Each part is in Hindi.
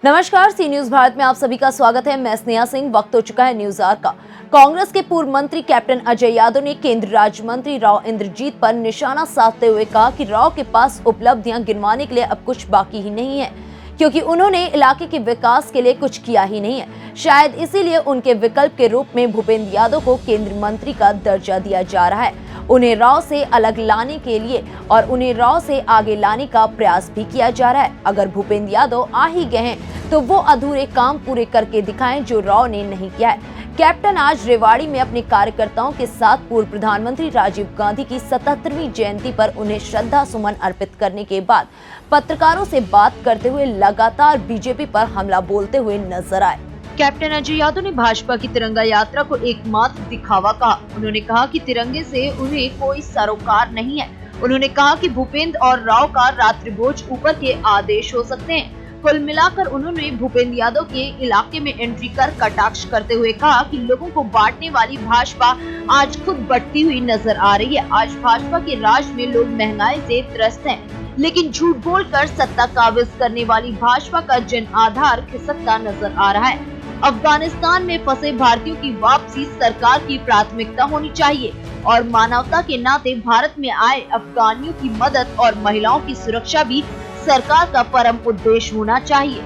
नमस्कार, सी न्यूज भारत में आप सभी का स्वागत है। मैं स्नेहा सिंह। वक्त हो चुका है न्यूज आवर का। कांग्रेस के पूर्व मंत्री कैप्टन अजय यादव ने केंद्रीय राज्य मंत्री राव इंद्रजीत पर निशाना साधते हुए कहा कि राव के पास उपलब्धियां गिनवाने के लिए अब कुछ बाकी ही नहीं है, क्योंकि उन्होंने इलाके के विकास के लिए कुछ किया ही नहीं है। शायद इसीलिए उनके विकल्प के रूप में भूपेंद्र यादव को केंद्रीय मंत्री का दर्जा दिया जा रहा है। उन्हें राव से अलग लाने के लिए और उन्हें राव से आगे लाने का प्रयास भी किया जा रहा है। अगर भूपेंद्र यादव आ ही गए हैं तो वो अधूरे काम पूरे करके दिखाएं जो राव ने नहीं किया है। कैप्टन आज रेवाड़ी में अपने कार्यकर्ताओं के साथ पूर्व प्रधानमंत्री राजीव गांधी की 77वीं जयंती पर उन्हें श्रद्धा सुमन अर्पित करने के बाद पत्रकारों से बात करते हुए लगातार बीजेपी पर हमला बोलते हुए नजर आए। कैप्टन अजय यादव ने भाजपा की तिरंगा यात्रा को एकमात्र दिखावा कहा। उन्होंने कहा कि तिरंगे से उन्हें कोई सरोकार नहीं है। उन्होंने कहा कि भूपेंद्र और राव का रात्रिभोज ऊपर के आदेश हो सकते हैं। कुल मिलाकर उन्होंने भूपेंद्र यादव के इलाके में एंट्री कर कटाक्ष करते हुए कहा कि लोगों को बांटने वाली भाजपा आज खुद बंटती हुई नजर आ रही है। आज भाजपा के राज में लोग महंगाई से त्रस्त हैं, लेकिन झूठ बोलकर सत्ता काबिज करने वाली भाजपा का जन आधार खिसकता नजर आ रहा है। अफगानिस्तान में फंसे भारतीयों की वापसी सरकार की प्राथमिकता होनी चाहिए और मानवता के नाते भारत में आए अफगानियों की मदद और महिलाओं की सुरक्षा भी सरकार का परम उद्देश्य होना चाहिए।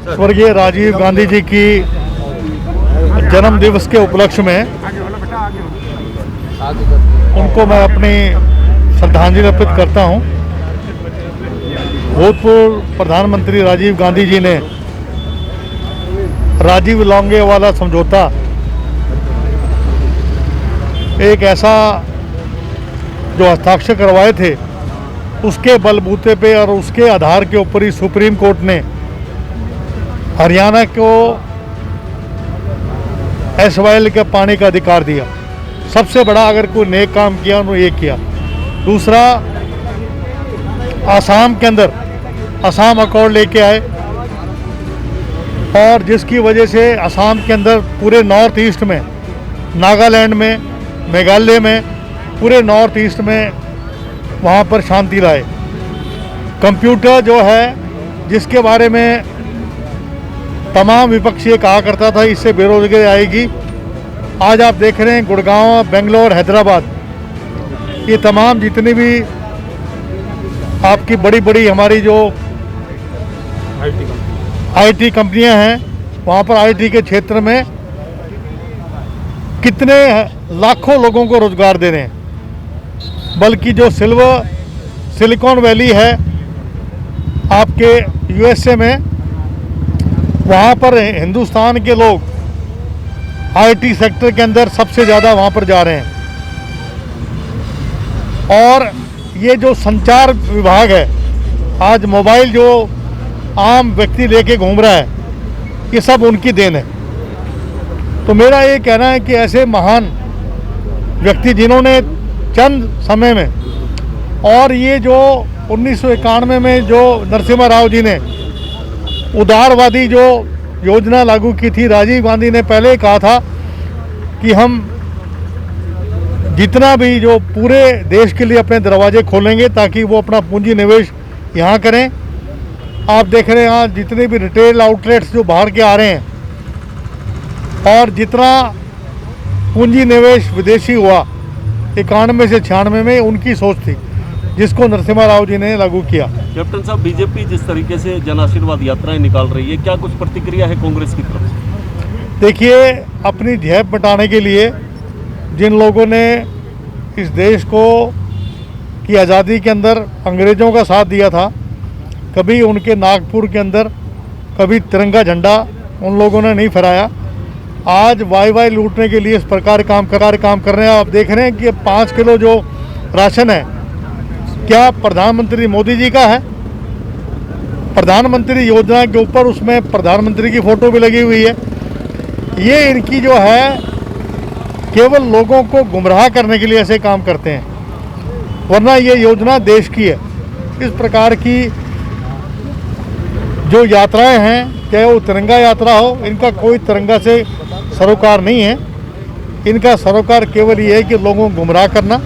स्वर्गीय राजीव गांधी जी की जन्म दिवस के उपलक्ष्य में उनको मैं अपनी श्रद्धांजलि अर्पित करता हूं। भूतपूर्व प्रधानमंत्री राजीव गांधी जी ने राजीव लोंगेवाला समझौता एक ऐसा जो हस्ताक्षर करवाए थे, उसके बलबूते पे और उसके आधार के ऊपर ही सुप्रीम कोर्ट ने हरियाणा को एसवाइएल के पानी का अधिकार दिया। सबसे बड़ा अगर कोई नेक काम किया उन्होंने ये किया। दूसरा, आसाम के अंदर आसाम अकॉर्ड लेके आए और जिसकी वजह से आसाम के अंदर पूरे नॉर्थ ईस्ट में, नागालैंड में, मेघालय में, पूरे नॉर्थ ईस्ट में वहाँ पर शांति लाए। कंप्यूटर जो है जिसके बारे में तमाम विपक्ष ये कहा करता था इससे बेरोजगारी आएगी, आज आप देख रहे हैं गुड़गांव, बेंगलोर, हैदराबाद, ये तमाम जितनी भी आपकी बड़ी बड़ी हमारी जो आईटी कंपनियां हैं, वहाँ पर आईटी के क्षेत्र में कितने लाखों लोगों को रोजगार दे रहे हैं। बल्कि जो सिलिकॉन वैली है आपके यूएसए में, वहाँ पर हिंदुस्तान के लोग आईटी सेक्टर के अंदर सबसे ज़्यादा वहाँ पर जा रहे हैं। और ये जो संचार विभाग है, आज मोबाइल जो आम व्यक्ति लेके घूम रहा है, ये सब उनकी देन है। तो मेरा ये कहना है कि ऐसे महान व्यक्ति जिन्होंने चंद समय में, और ये जो 1991 में जो नरसिम्हा राव जी ने उदारवादी जो योजना लागू की थी, राजीव गांधी ने पहले कहा था कि हम जितना भी जो पूरे देश के लिए अपने दरवाजे खोलेंगे ताकि वो अपना पूंजी निवेश यहाँ करें। आप देख रहे हैं यहाँ जितने भी रिटेल आउटलेट्स जो बाहर के आ रहे हैं, और जितना पूंजी निवेश विदेशी हुआ 91 से 96 में, उनकी सोच थी जिसको नरसिम्हा राव जी ने लागू किया। कैप्टन साहब, बीजेपी जिस तरीके से जन आशीर्वाद यात्राएं निकाल रही है, क्या कुछ प्रतिक्रिया है कांग्रेस की तरफ से? देखिए, अपनी झेप बटाने के लिए जिन लोगों ने इस देश को की आज़ादी के अंदर अंग्रेज़ों का साथ दिया था, कभी उनके नागपुर के अंदर कभी तिरंगा झंडा उन लोगों ने नहीं फहराया। आज वाई लूटने के लिए इस प्रकार काम कर रहे हैं। आप देख रहे हैं कि 5 किलो जो राशन है, क्या प्रधानमंत्री मोदी जी का है? प्रधानमंत्री योजना के ऊपर उसमें प्रधानमंत्री की फ़ोटो भी लगी हुई है। ये इनकी जो है केवल लोगों को गुमराह करने के लिए ऐसे काम करते हैं, वरना ये योजना देश की है। इस प्रकार की जो यात्राएं हैं, चाहे वो तिरंगा यात्रा हो, इनका कोई तिरंगा से सरोकार नहीं है। इनका सरोकार केवल ये है कि लोगों को गुमराह करना,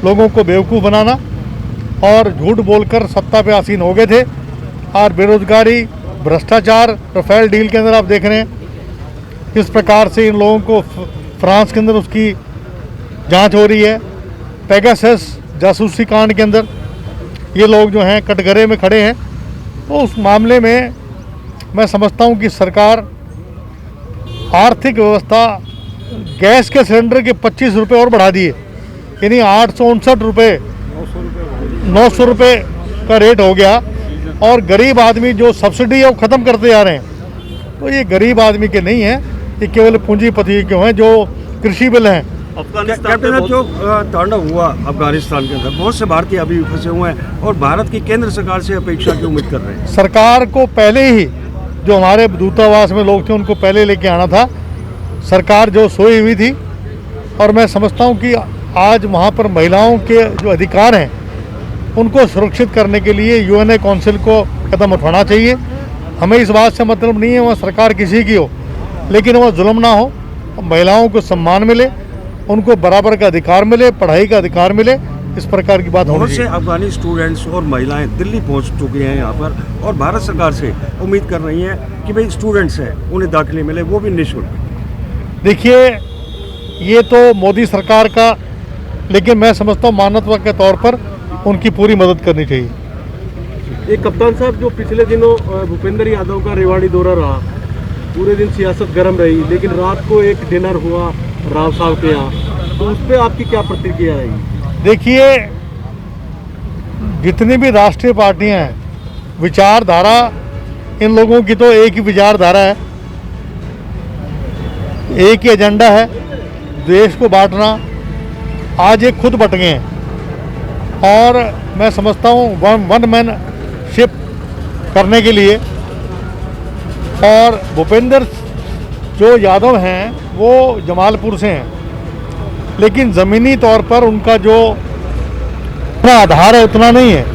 लोगों को बेवकूफ़ बनाना और झूठ बोलकर सत्ता पे आसीन हो गए थे। और बेरोजगारी भ्रष्टाचार राफेल डील के अंदर आप देख रहे हैं किस प्रकार से इन लोगों को फ्रांस के अंदर उसकी जांच हो रही है। पेगासस जासूसी कांड के अंदर ये लोग जो हैं कटघरे में खड़े हैं। तो उस मामले में मैं समझता हूं कि सरकार आर्थिक व्यवस्था गैस के सिलेंडर के 25 रुपये और बढ़ा दिए, यानी 859 रुपये 900 रुपये का रेट हो गया। और गरीब आदमी जो सब्सिडी है वो ख़त्म करते जा रहे हैं। तो ये गरीब आदमी के नहीं है, ये केवल पूंजीपति के हैं जो कृषि बिल हैं। अफगानिस्तान कैप्टन में जो तांडव हुआ अफगानिस्तान के अंदर, बहुत से भारतीय अभी फंसे हुए हैं और भारत की केंद्र सरकार से अपेक्षा की उम्मीद कर रहे हैं। सरकार को पहले ही जो हमारे दूतावास में लोग थे उनको पहले लेके आना था। सरकार जो सोई हुई थी, और मैं समझता हूँ कि आज वहाँ पर महिलाओं के जो अधिकार हैं उनको सुरक्षित करने के लिए यूएनए काउंसिल को कदम उठाना चाहिए। हमें इस बात से मतलब नहीं है वहाँ सरकार किसी की हो, लेकिन वह जुल्म ना हो, महिलाओं को सम्मान मिले, उनको बराबर का अधिकार मिले, पढ़ाई का अधिकार मिले, इस प्रकार की बात होनी बहुत से चाहिए। अफगानी स्टूडेंट्स और महिलाएं दिल्ली पहुंच चुकी हैं यहाँ पर, और भारत सरकार से उम्मीद कर रही हैं कि भाई स्टूडेंट्स हैं उन्हें दाखिले मिले, वो भी निःशुल्क। देखिए, ये तो मोदी सरकार का, लेकिन मैं समझता हूँ मानवता के तौर पर उनकी पूरी मदद करनी चाहिए। ये कप्तान साहब, जो पिछले दिनों भूपेंद्र यादव का रेवाड़ी दौरा रहा, पूरे दिन सियासत गर्म रही, लेकिन रात को एक डिनर हुआ राव साहब के यहाँ, तो उस पर आपकी क्या प्रतिक्रिया रहेगी? देखिए, जितनी भी राष्ट्रीय पार्टियां हैं, विचारधारा इन लोगों की तो एक ही विचारधारा है, एक ही एजेंडा है, देश को बांटना। आज ये खुद बट गए हैं, और मैं समझता हूँ वन मैन शिप करने के लिए। और भूपेंद्र जो यादव हैं वो जमालपुर से हैं, लेकिन ज़मीनी तौर पर उनका जो अपना आधार है उतना नहीं है।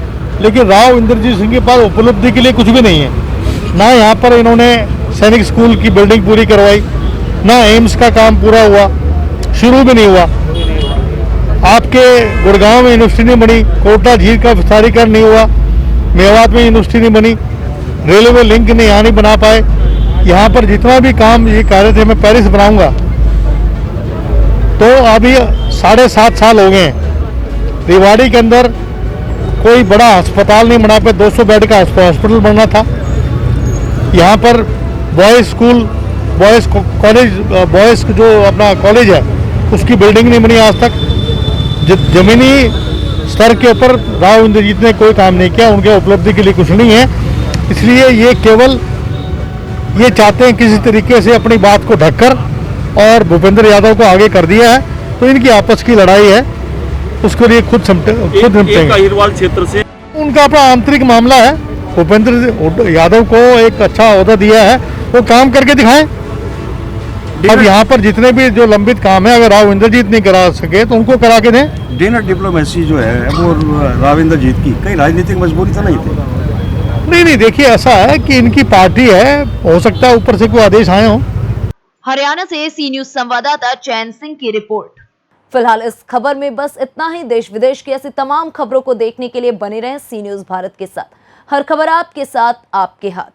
लेकिन राव इंद्रजीत सिंह के पास उपलब्धि के लिए कुछ भी नहीं है। ना यहाँ पर इन्होंने सैनिक स्कूल की बिल्डिंग पूरी करवाई, ना एम्स का काम पूरा हुआ, शुरू भी नहीं हुआ। आपके गुड़गांव में यूनिवर्सिटी नहीं बनी, कोटा झील का विस्तारीकरण नहीं हुआ, मेवात में यूनिवर्सिटी नहीं बनी, रेलवे लिंक नहीं यहाँ नहीं बना पाए। यहाँ पर जितना भी काम ये कह रहे थे मैं पेरिस बनाऊंगा, तो अभी 7.5 साल हो गए हैं। रेवाड़ी के अंदर कोई बड़ा अस्पताल नहीं बना पाए, 200 बेड का हॉस्पिटल बनना था। यहाँ पर boys school, boys college, boys जो अपना कॉलेज है उसकी बिल्डिंग नहीं बनी आज तक। जमीनी स्तर के ऊपर राव इंद्रजीत ने कोई काम नहीं किया, उनके उपलब्धि के लिए कुछ नहीं है। इसलिए ये केवल ये चाहते हैं किसी तरीके से अपनी बात को ढककर, और भूपेंद्र यादव को आगे कर दिया है। तो इनकी आपस की लड़ाई है, उसके लिए खुद निपटेंगे। अहिरवाल क्षेत्र से उनका अपना आंतरिक मामला है। भूपेंद्र यादव को एक अच्छा ओहदा दिया है, वो काम करके दिखाएं। अब यहाँ पर जितने भी जो लंबित काम है, अगर राव इंद्रजीत नहीं करा सके तो उनको करा के दें। डिनर डिप्लोमेसी जो है वो राविंदर जीत की कई राजनीतिक मजबूरी तो नहीं थी? नहीं, देखिए, ऐसा है कि इनकी पार्टी है, हो सकता है ऊपर से कोई आदेश आए हों। हरियाणा से सी न्यूज संवाददाता चैन सिंह की रिपोर्ट। फिलहाल इस खबर में बस इतना ही। देश विदेश की ऐसी तमाम खबरों को देखने के लिए बने रहें सी न्यूज भारत के साथ। हर खबर आपके साथ, आपके हाथ।